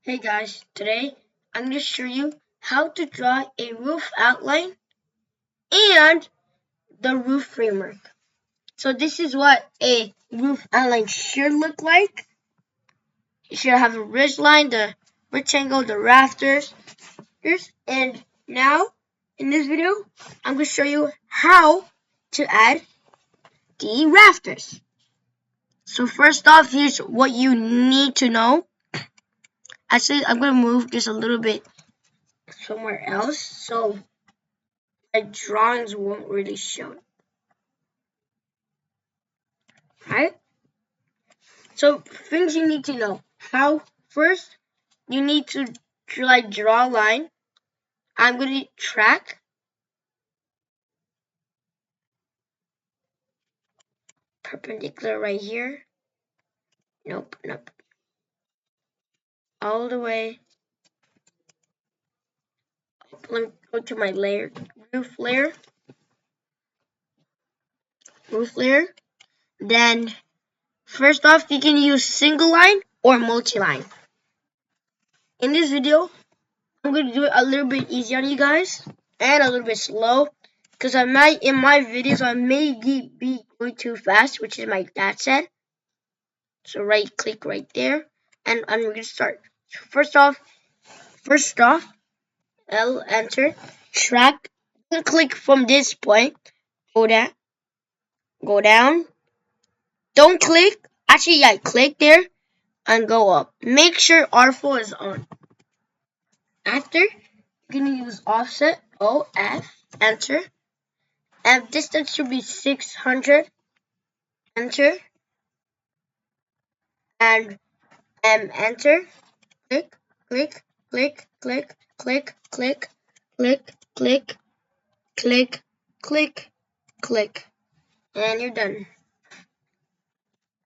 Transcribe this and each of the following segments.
Hey guys, today I'm going to show you how to draw a roof outline and the roof framework. So this is what a roof outline should look like. You should have a ridge line, the rectangle, the rafters. And now in this video, I'm going to show you how to add the rafters. So first off, here's what you need to know. Actually, I'm going to move just a little bit somewhere else so my drawings won't really show it. Right? So things you need to know. How first you need to draw a line. I'm gonna track. Perpendicular right here. Nope. All the way. Let me go to my layer. Roof layer. Then first off you can use single line or multi-line. In this video, I'm gonna do it a little bit easier on you guys and a little bit slow. Because in my videos I may be going too fast, which is my dad said. So right click right there, and we're gonna start. First off, L enter, track. Don't click from this point. Go down. Don't click. Actually, yeah, click there and go up. Make sure R4 is on. After, you're gonna use offset. OF enter. And distance should be 600. Enter. And enter. Click. And you're done.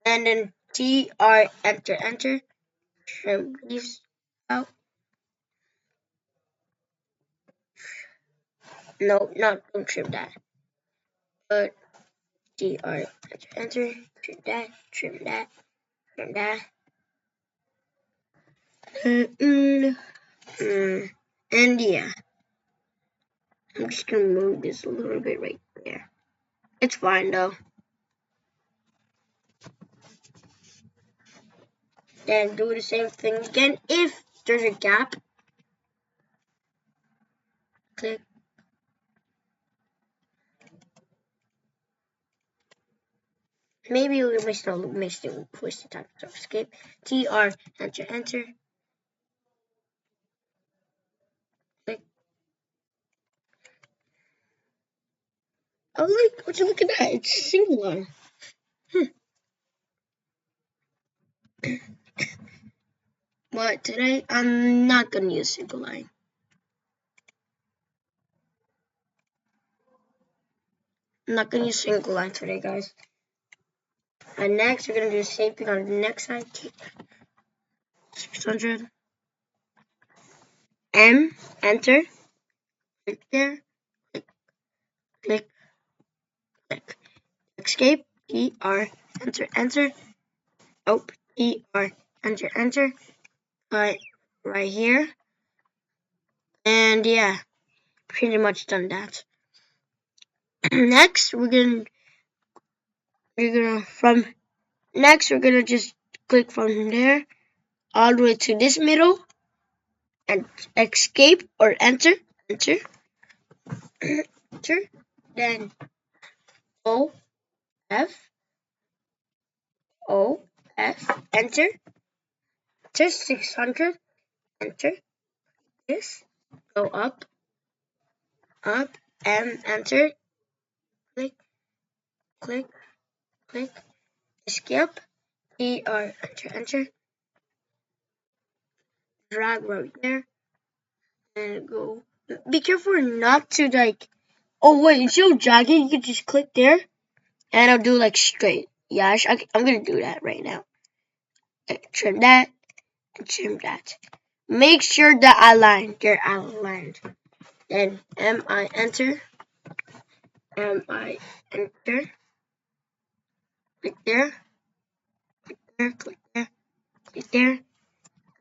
And then TR enter. Trim these out. No, don't trim that. But TR enter. Trim that. And yeah, I'm just gonna move this a little bit right there. It's fine though. Then do the same thing again. If there's a gap, click. Maybe we'll waste the time. So escape. TR enter. Click. Oh look! Would you look at that? It's single line. But today I'm not gonna use single line. I'm not gonna use single line today, guys. And next we're gonna do the same thing on the next side. 600. M enter. Click there. Click. Escape. TR enter. Oh, TR enter. Right here. And yeah, pretty much done that. Next, we're gonna just click from there all the way to this middle and escape or enter. Then O F enter. 600 enter. This go up and enter. Click. Escape. TR enter. Drag right there and go. Be careful not to oh wait, instead of dragging, you can just click there and I'll do straight. Yeah, I'm gonna do that right now. Trim that and trim that. Make sure that they're aligned. Then MI enter. Click there.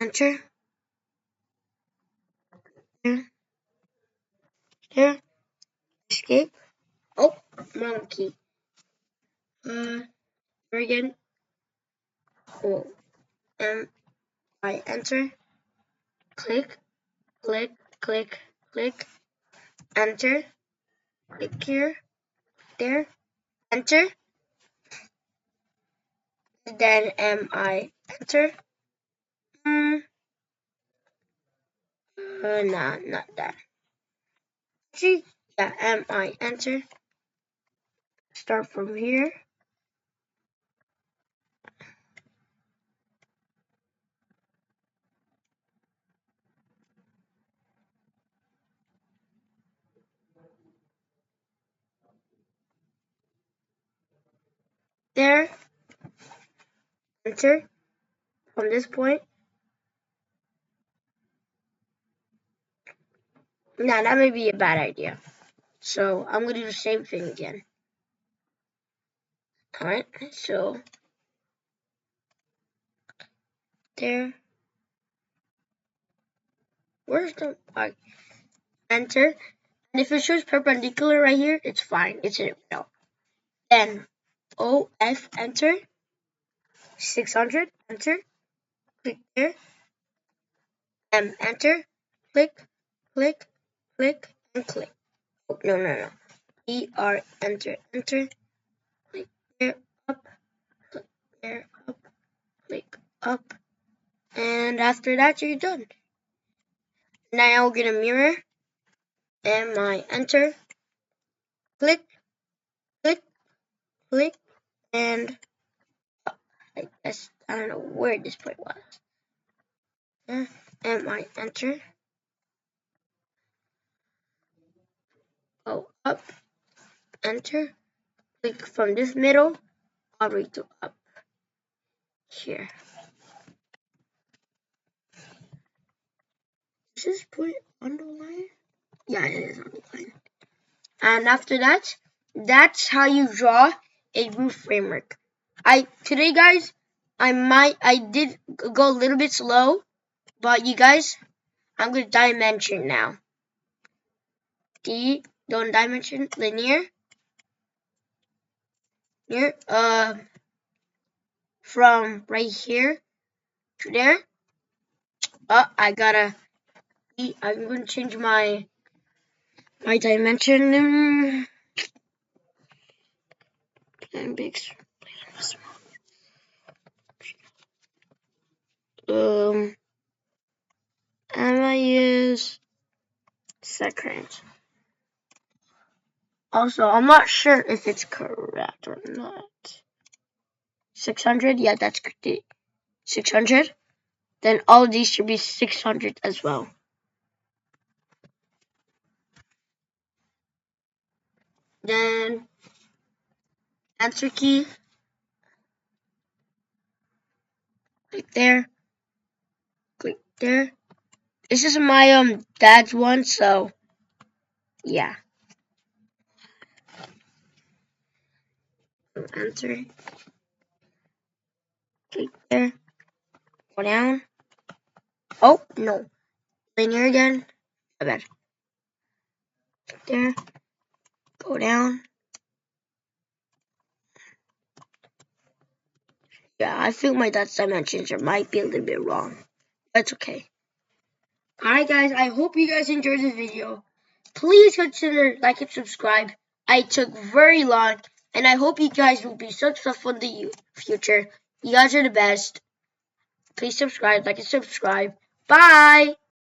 Enter. there, there, escape. Oh, wrong key. There again. Oh, I enter. Click, click, click, click. Enter. Click here, there. Enter. Then I enter. Nah, not that. See? Yeah, I enter. Start from here. There. Enter. From this point. Nah, that may be a bad idea. So I'm gonna do the same thing again. Alright, so there. Where's the enter? And if it shows perpendicular right here, it's fine. It's in no. Then OF enter. 600 enter. Click there. Enter. Click, click, click, and click. Oh, no. ER enter, enter. Click there, up, click there, up, click up. And after that, you're done. Now we're gonna mirror. I enter. Click, click, click, and up. I guess I don't know where this point was. I enter. Go up, enter. Click from this middle all the way to up here. Is this point on the line? Yeah, it is on the line. And after that, that's how you draw a roof framework. Today, guys, I did go a little bit slow, but you guys, I'm gonna dimension now. Don't dimension, linear. Here, from right here to there. I'm gonna change my dimension. And big. And I use second. Also, I'm not sure if it's correct or not. 600? Yeah, that's 600. Then all of these should be 600 as well. Then answer key. Click there. Click there. This is my dad's one, so yeah. Answer. Click there. Go down. Oh no. Linear again. My bad. Click there. Go down. Yeah, I feel my dad's dimensions might be a little bit wrong. That's okay. Alright guys, I hope you guys enjoyed the video. Please consider like and subscribe. I took very long, and I hope you guys will be successful in the future. You guys are the best. Please subscribe, like and subscribe. Bye!